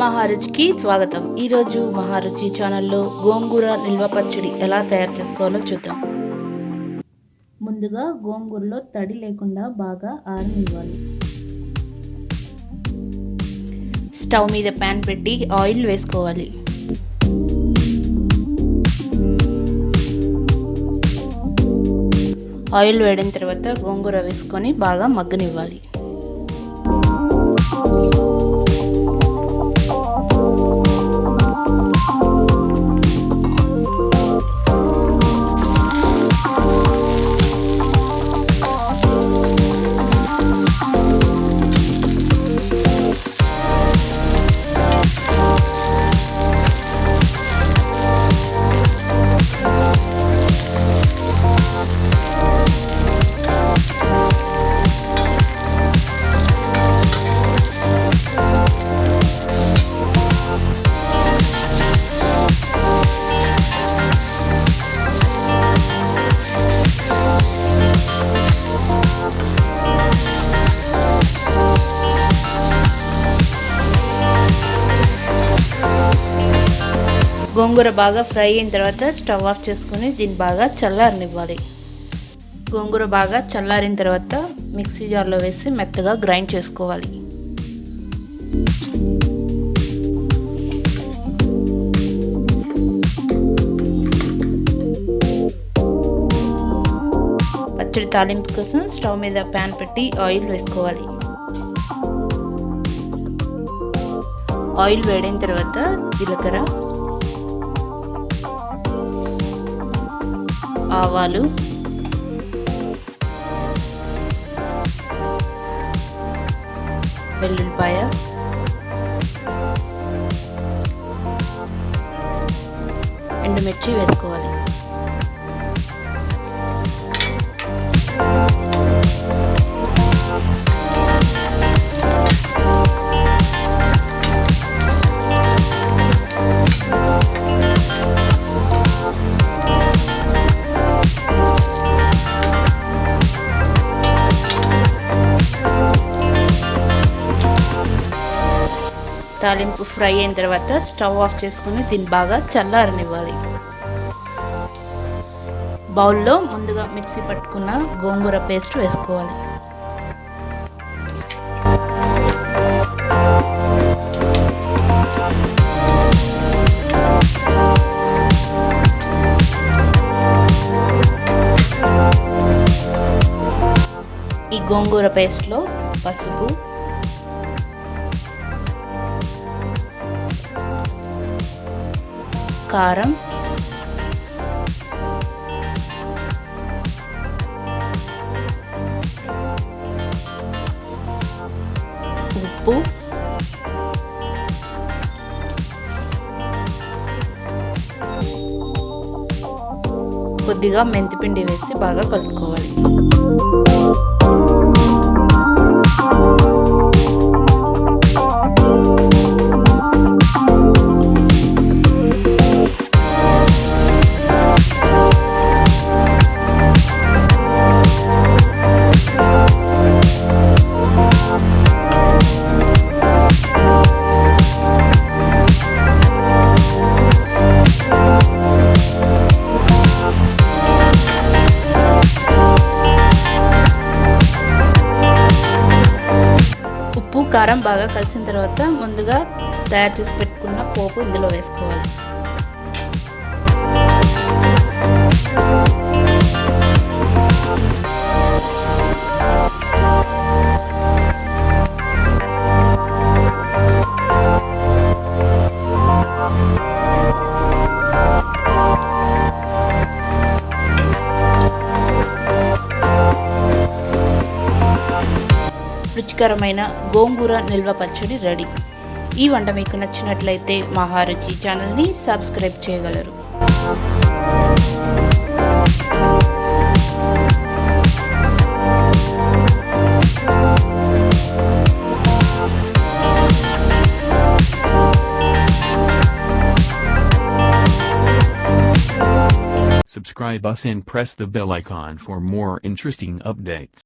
మహారుచికి స్వాగతం. ఈరోజు మహారుచి ఛానల్లో గోంగూర నిల్వ పచ్చడి ఎలా తయారు చేసుకోవాలో చూద్దాం. ముందుగా గోంగూరలో తడి లేకుండా బాగా ఆరనివ్వాలి. స్టవ్ మీద ప్యాన్ పెట్టి ఆయిల్ వేసుకోవాలి. ఆయిల్ వేడిన తర్వాత గోంగూర వేసుకొని బాగా మగ్గనివ్వాలి. గోంగూర బాగా ఫ్రై అయిన తర్వాత స్టవ్ ఆఫ్ చేసుకుని దీన్ని బాగా చల్లారనివ్వాలి. గోంగూర బాగా చల్లారిన తర్వాత మిక్సీ జార్లో వేసి మెత్తగా గ్రైండ్ చేసుకోవాలి. పచ్చడి తాలింపు కోసం స్టవ్ మీద ప్యాన్ పెట్టి ఆయిల్ వేసుకోవాలి. ఆయిల్ వేడైన తర్వాత జీలకర్ర, ఆవాలు, వెల్లుల్లిపాయ, ఎండుమిర్చి వేసుకోవాలి. తాలింపు ఫ్రై అయిన తర్వాత స్టవ్ ఆఫ్ చేసుకుని దీన్ని బాగా చల్లారనివ్వాలి. బౌల్లో ముందుగా మిక్సీ పట్టుకున్న గోంగూర పేస్ట్ వేసుకోవాలి. ఈ గోంగూర పేస్ట్లో పసుపు, కారం, ఉప్పు, కొద్దిగా మెంతిపిండి వేసి బాగా కలుపుకోవాలి. కారం బాగా కలిసిన తర్వాత ముందుగా తయారు చేసి పెట్టుకున్న పోపు ఇందులో వేసుకోవాలి. రుచికరమైన గోంగూర నిల్వ పచ్చడి రెడీ. ఈ వంట మీకు నచ్చినట్లయితే మహారుచి ఛానల్ని సబ్స్క్రైబ్ చేయగలరు. Subscribe subscribe us and press the bell icon for more interesting updates.